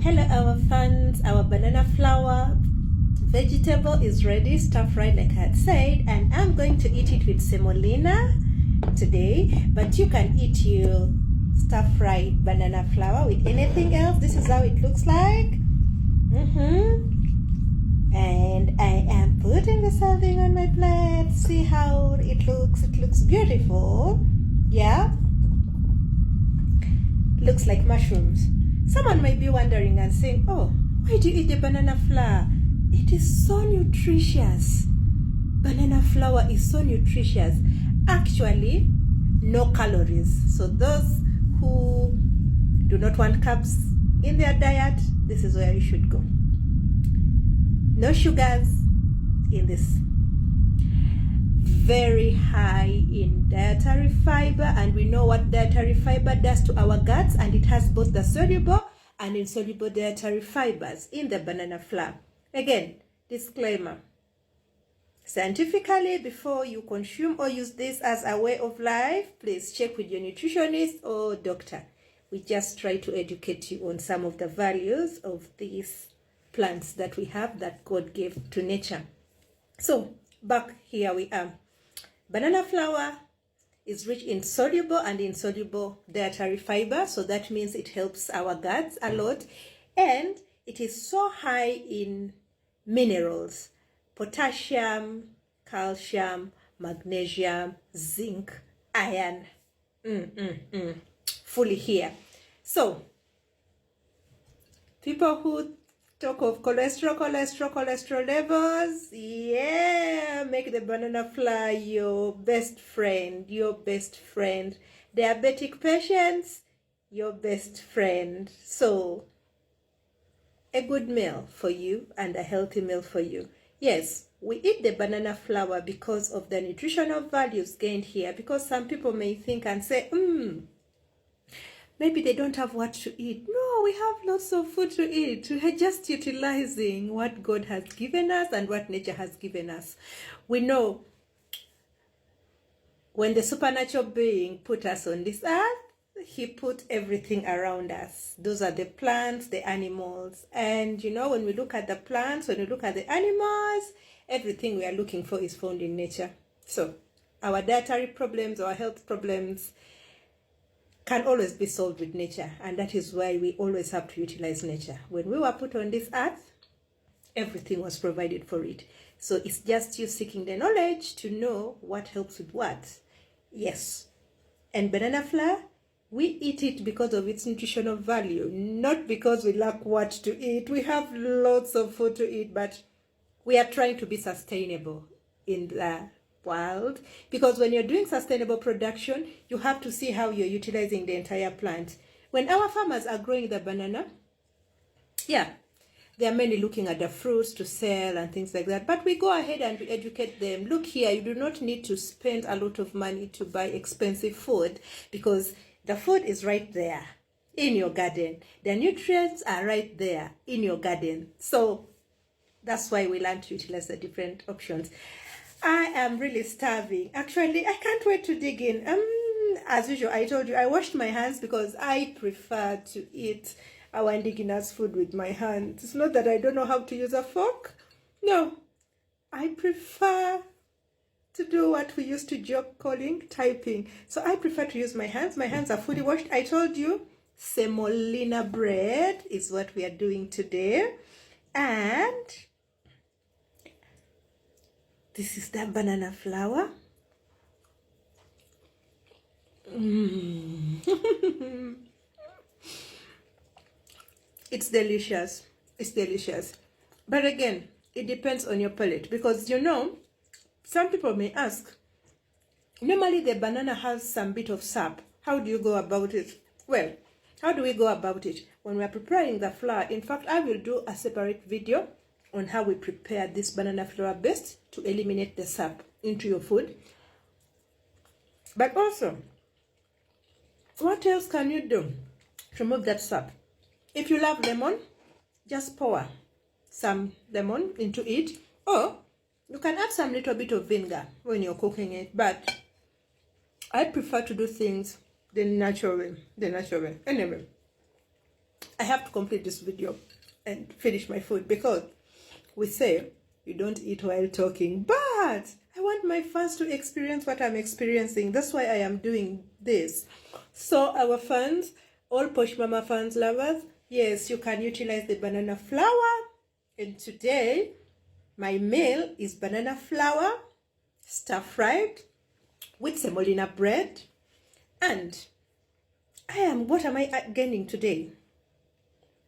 Hello our fans, our banana flour vegetable is ready, stir fried like I had said, and I'm going to eat it with semolina today, but you can eat your stir fried banana flour with anything else. This is how it looks like. And I am putting the serving on my plate. See how it looks beautiful. Yeah, looks like mushrooms. Someone might be wondering and saying, oh, why do you eat the banana flour? It is so nutritious. Banana flour is so nutritious. Actually, no calories. So those who do not want carbs in their diet, this is where you should go. No sugars in this. Very high in dietary fiber, and we know what dietary fiber does to our guts, and it has both the soluble and insoluble dietary fibers in the banana flour. Again, disclaimer. Scientifically, before you consume or use this as a way of life, please check with your nutritionist or doctor. We just try to educate you on some of the values of these plants that we have that God gave to nature. So, back here we are. Banana flour is rich in soluble and insoluble dietary fiber, so that means it helps our guts a lot, and it is so high in minerals: potassium, calcium, magnesium, zinc, iron. Fully here. So, people who talk of cholesterol levels, yeah, make the banana flour your best friend. Diabetic patients, your best friend. So, a good meal for you and a healthy meal for you. Yes, we eat the banana flour because of the nutritional values gained here, because some people may think and say, maybe they don't have what to eat. No, we have lots of food to eat. We are just utilizing what God has given us and what nature has given us. We know when the supernatural being put us on this earth, he put everything around us. Those are the plants, the animals. And when we look at the plants, when we look at the animals, everything we are looking for is found in nature. So our dietary problems, our health problems can always be solved with nature, and that is why we always have to utilize nature. When we were put on this earth, everything was provided for it. So it's just you seeking the knowledge to know what helps with what. Yes. And banana flour, we eat it because of its nutritional value, not because we lack what to eat. We have lots of food to eat, but we are trying to be sustainable in the world, because when you're doing sustainable production, you have to see how you're utilizing the entire plant. When our farmers are growing the banana, yeah, they are mainly looking at the fruits to sell and things like that, but we go ahead and we educate them. Look here, you do not need to spend a lot of money to buy expensive food, because the food is right there in your garden. The nutrients are right there in your garden. So that's why we learn to utilize the different options. I am really starving. Actually, I can't wait to dig in. As usual, I told you I washed my hands because I prefer to eat our indigenous food with my hands. It's not that I don't know how to use a fork. No, I prefer to do what we used to joke calling typing. So I prefer to use my hands. My hands are fully washed. I told you semolina bread is what we are doing today. And this is the banana flour. It's delicious. It's delicious. But again, it depends on your palate, because some people may ask, normally the banana has some bit of sap. How do you go about it? Well, how do we go about it? When we are preparing the flour, in fact, I will do a separate video on how we prepare this banana flour best to eliminate the sap into your food. But also, what else can you do to remove that sap? If you love lemon, just pour some lemon into it, or you can add some little bit of vinegar when you're cooking it. But I prefer to do things the natural way. Anyway, I have to complete this video and finish my food, because we say you don't eat while talking, but I want my fans to experience what I'm experiencing. That's why I am doing this. So our fans, all Posh Mama fans lovers, yes, you can utilize the banana flour. And today my meal is banana flour stir-fried with semolina bread. And what am I gaining today?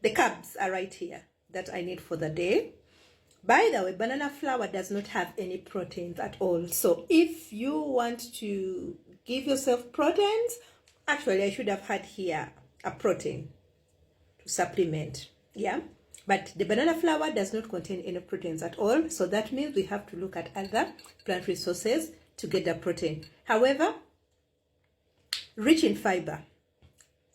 The carbs are right here that I need for the day. By the way, banana flour does not have any proteins at all. So if you want to give yourself proteins, actually I should have had here a protein to supplement. Yeah. But the banana flour does not contain any proteins at all. So that means we have to look at other plant resources to get the protein. However, rich in fiber.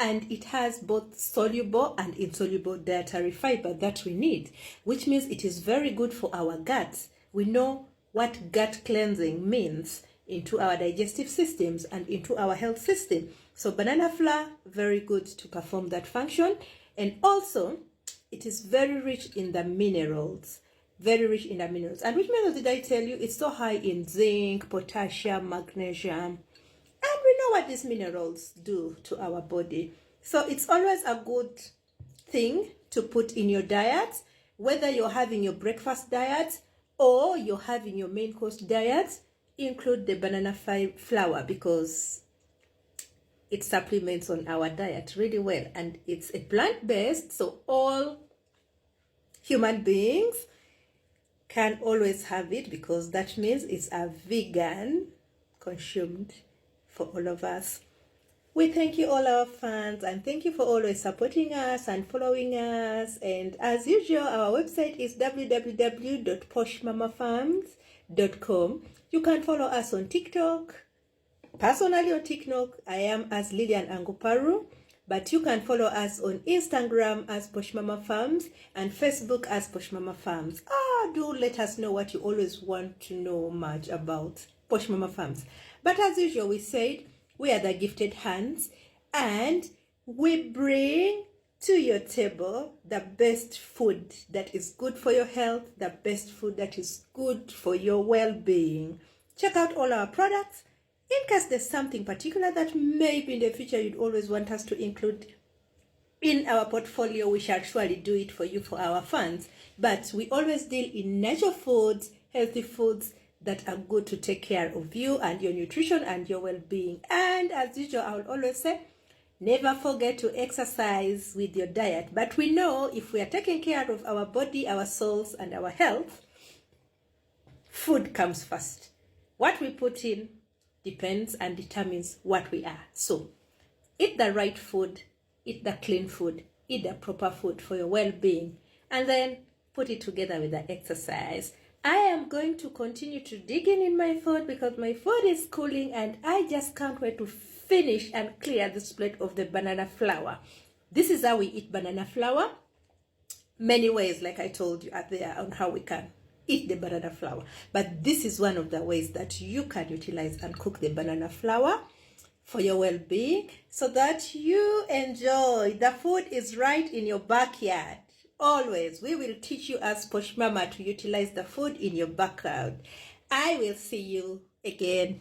And it has both soluble and insoluble dietary fiber that we need, which means it is very good for our gut. We know what gut cleansing means into our digestive systems and into our health system. So banana flour, very good to perform that function. And also, it is very rich in the minerals. Very rich in the minerals. And which minerals did I tell you? It's so high in zinc, potassium, magnesium. And we know what these minerals do to our body. So it's always a good thing to put in your diet, whether you're having your breakfast diet or you're having your main course diet. Include the banana flour, because it supplements on our diet really well. And it's a plant-based, so all human beings can always have it, because that means it's a vegan consumed for all of us. We thank you, all our fans, and thank you for always supporting us and following us. And as usual, our website is www.poshmamafarms.com. You can follow us on TikTok. Personally on TikTok, I am as Lilian Anguparu, but you can follow us on Instagram as Posh Mama Farms and Facebook as Posh Mama Farms. Do let us know what you always want to know much about Posh Mama Farms. But as usual, we said we are the gifted hands, and we bring to your table the best food that is good for your health, the best food that is good for your well-being. Check out all our products. In case there's something particular that maybe in the future you'd always want us to include in our portfolio, we shall surely do it for you, for our fans. But we always deal in natural foods, healthy foods that are good to take care of you and your nutrition and your well-being. And as usual, I will always say, never forget to exercise with your diet. But we know if we are taking care of our body, our souls, and our health, food comes first. What we put in depends and determines what we are. So eat the right food, eat the clean food, eat the proper food for your well-being, and then put it together with the exercise. I am going to continue to dig in my food, because my food is cooling and I just can't wait to finish and clear this plate of the banana flour. This is how we eat banana flour. Many ways, like I told you out there, on how we can eat the banana flour. But this is one of the ways that you can utilize and cook the banana flour for your well-being, so that you enjoy. The food is right in your backyard. Always, we will teach you as Posh Mama to utilize the food in your backyard. I will see you again.